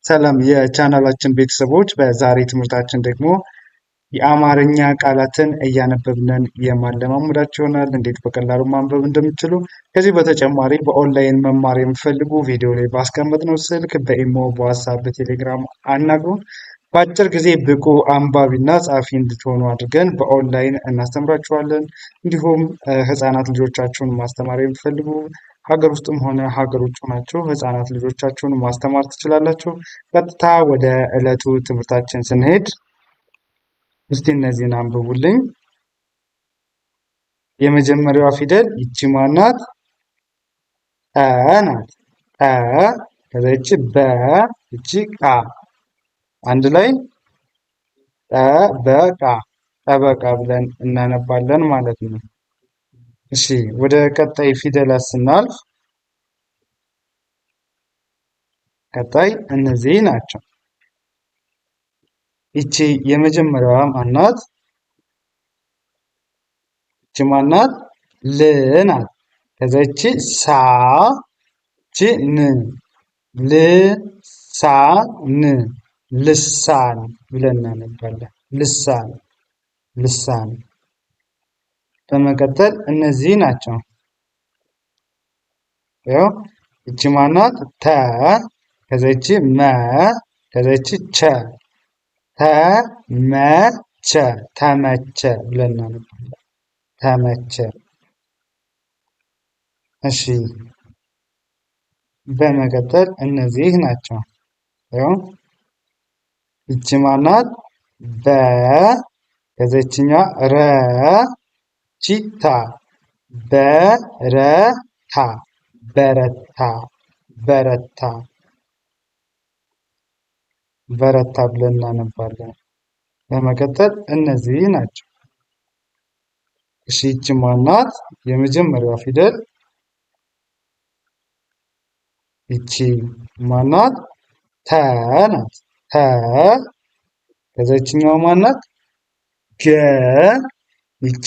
ሰላም የቻናላችን ቤተሰቦች፣ በዛሬ ትምህርታችን ደግሞ የአማርኛ ቃላትን እያነበብን የማለማመዳችሁ ይሆናል። እንዴት በቀላሉ ማንበብ እንደምትችሉ። ከዚህ በተጨማሪ በኦንላይን መማር የምትፈልጉ ቪዲዮ ላይ ባስቀመጥነው ስልክ በኢሞ፣ በዋትስአፕ፣ በቴሌግራም አናግሩን። በአጭር ጊዜ ብቁ አንባቢና ጸሐፊ እንድትሆኑ አድርገን በኦንላይን እናስተምራችኋለን። እንዲሁም ህጻናት ልጆቻችሁን ማስተማር የምትፈልጉ ሀገር ውስጥም ሆነ ሀገር ውጭ ናቸው ህጻናት ልጆቻችሁን ማስተማር ትችላላችሁ። ቀጥታ ወደ ዕለቱ ትምህርታችን ስንሄድ እስቲ እነዚህን አንብቡልኝ። የመጀመሪያዋ ፊደል ይቺ ማናት? ጠ ናት። ጠ ከዛ ይቺ በ ይቺ ቃ አንድ ላይ ጠበቃ ጠበቃ ብለን እናነባለን ማለት ነው። እሺ ወደ ቀጣይ ፊደላት ስናልፍ ቀጣይ እነዚህ ናቸው። ይቺ የመጀመሪያዋ ማናት? ይቺ ማናት? ል ናት። ከዛ ይቺ ሳ ይቺ ን ል ሳ ን ልሳን ብለን እናነባለን። ልሳን ልሳን። በመቀጠል እነዚህ ናቸው። ያው ይቺ ማናት? ተ ከዛ ይቺ መ ከዛ ይቺ ቸ ተመቸ ተመቸ ብለን እናነባለን። ተመቸ። እሺ በመቀጠል እነዚህ ናቸው። ያው ይቺ ማናት? በ ከዛ ይቺኛዋ ረ ቺታ በረታ በረታ በረታ በረታ ብለን እናነባለን። በመቀጠል እነዚህ ናቸው። እሺ ይቺ ማናት? የመጀመሪያዋ ፊደል ይቺ ማናት? ተ ናት። ተ ከዛ ይቺኛዋ ማናት? ገ ይቺ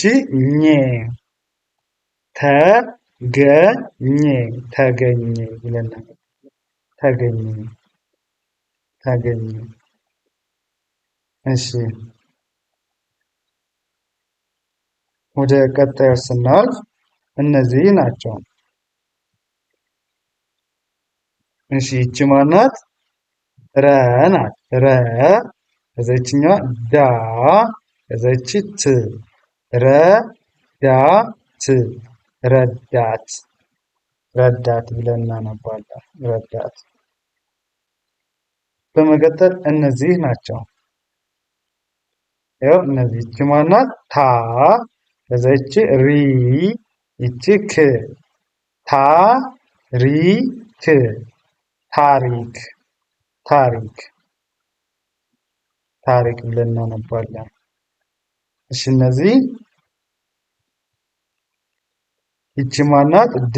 ኘ ተገኘ ተገኘ ብለን ተገኘ ተገኘ። እሺ ወደ ቀጣዩ ስናልፍ እነዚህ ናቸው። እሺ ይቺ ማናት? ረ ናት። ረ ከዛ ይቺኛዋ ዳ ከዛ ይቺ ት ረዳት ረዳት ረዳት ብለን እናነባለን። ረዳት። በመቀጠል እነዚህ ናቸው። ያው እነዚህ ይቺ ማናት? ታ ከዛ ይቺ ሪ ይቺ ክ ታ ሪ ክ ታሪክ ታሪክ ታሪክ ብለን እናነባለን። እሺ እነዚህ ይቺ ማናት? ደ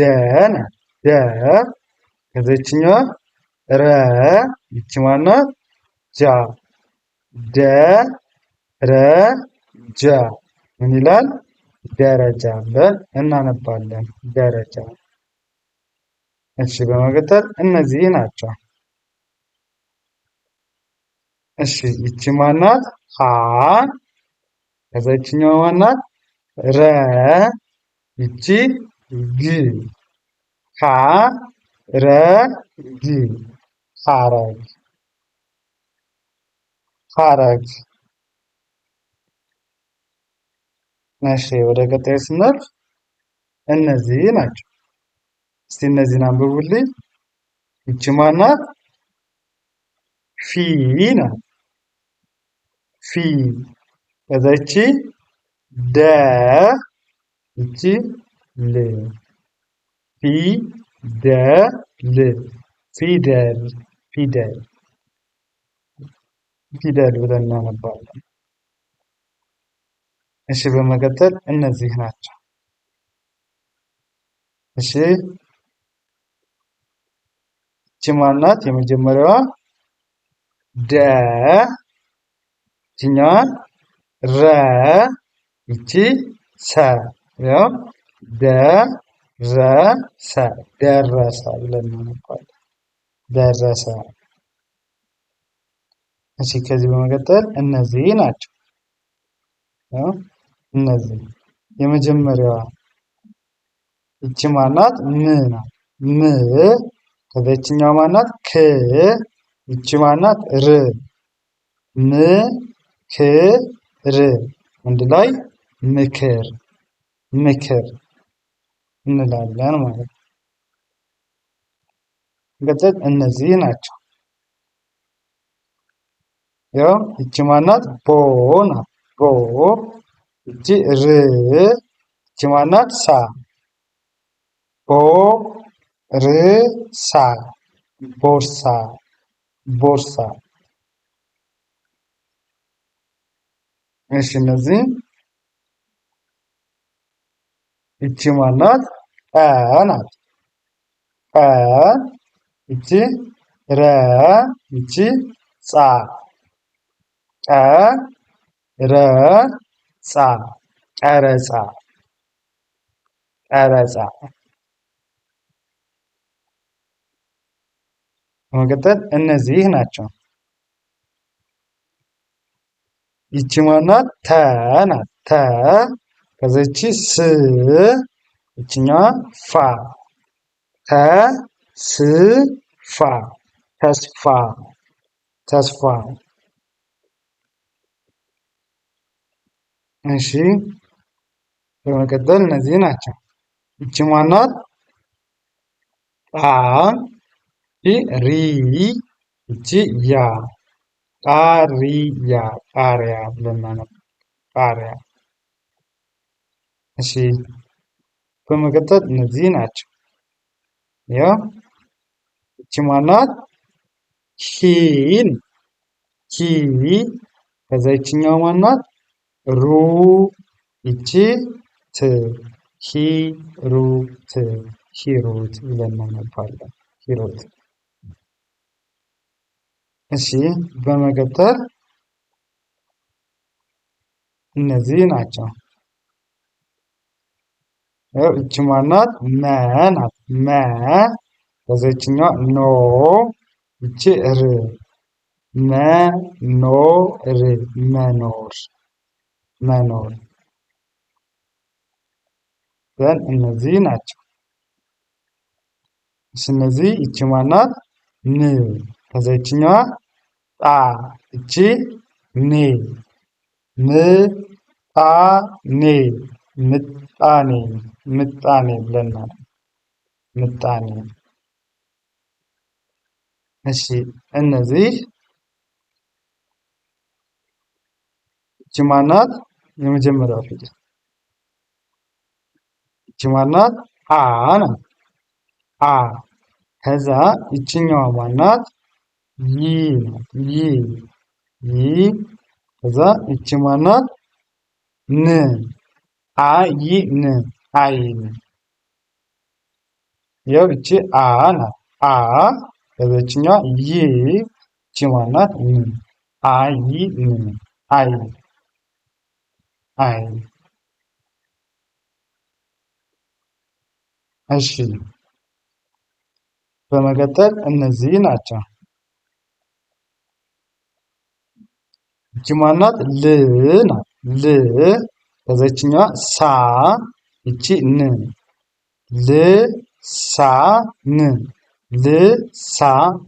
ናት። ደ ከዛ ይቺኛዋ ረ ይቺ ማናት? ጃ ደ ረ ጃ ምን ይላል? ደረጃ ብለን እናነባለን። ደረጃ። እሺ በመቀጠል እነዚህ ናቸው። እሺ ይቺ ማናት? ሀ ከዛ ይቺኛዋ ማናት? ረ ይቺ ግ ሀ ረ ግ ሀረግ ሀረግ። እሺ ወደ ቀጣዩ ስናልፍ እነዚህ ናቸው። እስቲ እነዚህን አንብቡልኝ። ይቺ ማናት? ፊ ናት። ፊ ከዛ ይቺ ደ ይቺ ል ፊ ደ ል ፊደል ፊደል ፊደል ብለን እናነባለን። እሺ በመቀጠል እነዚህ ናቸው። እሺ ይቺ ማናት? የመጀመሪያዋ ደ ይቺኛዋ ረ ይቺ ሰ ያው ደረሰ ደረሰ ብለን እናነባለን። ደረሰ። እሺ ከዚህ በመቀጠል እነዚህ ናቸው። እነዚህ የመጀመሪያዋ ይቺ ማናት? ም ናት። ም ከዚችኛዋ ማናት? ክ ይቺ ማናት? ር ም ክ ር አንድ ላይ ምክር ምክር እንላለን ማለት ነው። እንቀጥል እነዚህ ናቸው። ያው ይቺ ማናት? ቦ ናት። ቦ ይቺ ር ይቺ ማናት? ሳ ቦ ር ሳ ቦርሳ ቦርሳ። እሺ እነዚህ ይቺ ማናት? ቀ ናት። ቀ ይቺ ረ ይቺ ጻ ቀ ረ ጻ ቀረጻ ቀረጻ። በመቀጠል እነዚህ ናቸው። ይቺ ማናት? ተ ናት። ተ ከዚች ስ ይችኛዋ ፋ ተ ስ ፋ ተስፋ ተስፋ። እሺ በመቀጠል እነዚህ ናቸው። ይቺ ማናት? ጣ ሪ ይቺ ያ ቃሪያ ቃሪያ ብለን እናነባለን። ቃሪያ። እሺ በመቀጠል እነዚህ ናቸው። ያው ይቺ ማናት? ሂ ሂ ከዛ ይችኛው ማናት? ሩ ይቺ ት ሂሩት ሂሩት ብለን እናነባለን። ሂሩት። እሺ በመቀጠል እነዚህ ናቸው። ይቺ ማናት? መ ናት። መ ከዚችኛዋ ኖ ይቺ ር መኖር መኖር መኖር። እነዚህ ናቸው። እነዚህ ይቺ ማናት? ን ከዚችኛዋ ጣ ይቺ ኔ ምጣኔ ምጣኔ ምጣኔ ብለናል። ምጣኔ። እሺ እነዚህ ይቺ ማናት? የመጀመሪያው ፊደል ይቺ ማናት? አ ናት። አ ከዛ ይችኛዋ ማናት? ይ ናት። ይ ይ ከዛ ይቺ ማናት? ን አይን አይን። ያው ይቺ አ ናት። አ ከዛችኛዋ ይ ይቺ ማናት? ን አይን አይን አይን። እሺ በመቀጠል እነዚህ ናቸው። ይቺ ማናት? ል ናት። ል ከዛችኛዋ ሳ ይቺ ን ል ሳ ን ል ሳ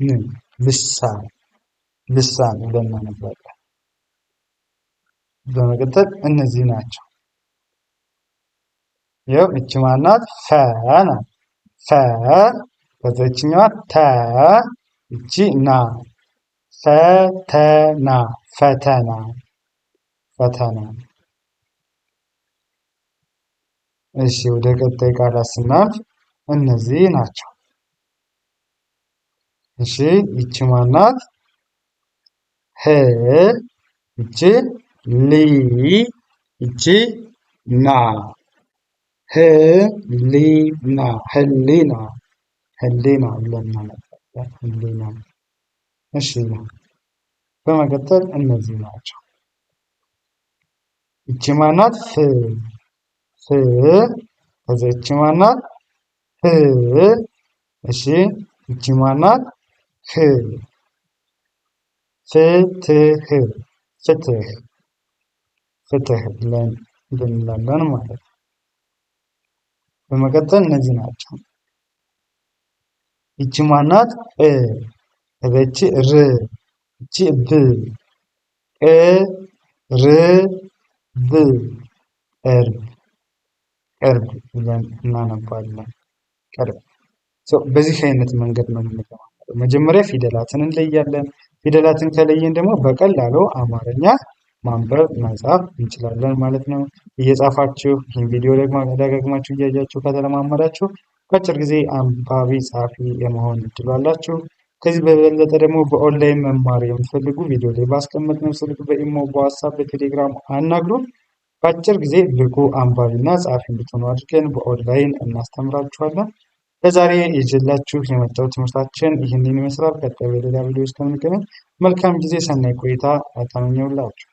ን ልሳን ልሳን ብለን እናነባለን። በመቀጠል እነዚህ ናቸው። ያው ይቺ ማናት? ፈ ናት። ፈ ከዚችኛዋ ተ ይቺ ና ፈተና ፈተና ፈተና። እሺ ወደ ቀጣይ ቃላት ስናልፍ እነዚህ ናቸው። እሺ ይቺ ማናት? ህ ይቺ ሊ ይቺ ና ህሊና ህሊና ህሊና ብለን እናነባለን። ህሊና። እሺ በመቀጠል እነዚህ ናቸው። ይቺ ማናት? ፍ ፍ ከዛ ይቺ ማናት? ህ እሺ ይቺ ማናት? ህ ፍትህ ፍትህ ፍትህ ብለን እንላለን ማለት ነው። በመቀጠል እነዚህ ናቸው። ይቺ ማናት? እቺ ር እቺ ብ ር ብ ቅርብ ቅርብ ብለን እናነባለን። ቅርብ በዚህ አይነት መንገድ ነው የምንለማመደው። መጀመሪያ ፊደላትን እንለያለን። ፊደላትን ከለየን ደግሞ በቀላሉ አማርኛ ማንበብ መጻፍ እንችላለን ማለት ነው። እየጻፋችሁ ይህን ቪዲዮ ደግሞ ደጋግማችሁ እያያችሁ ከተለማመዳችሁ በአጭር ጊዜ አንባቢ ጸሐፊ የመሆን እድሉ አላችሁ። ከዚህ በበለጠ ደግሞ በኦንላይን መማር የምትፈልጉ ቪዲዮ ላይ ባስቀመጥነው ስልክ በኢሞ፣ በዋትሳፕ፣ በቴሌግራም አናግሩን። በአጭር ጊዜ ብቁ አንባቢና ጸሐፊ እንድትሆኑ አድርገን በኦንላይን እናስተምራችኋለን። ለዛሬ ይዤላችሁ የመጣው ትምህርታችን ይህንን ይመስላል። ቀጣይ በሌላ ቪዲዮ እስከምንገናኝ መልካም ጊዜ፣ ሰናይ ቆይታ ተመኘሁላችሁ።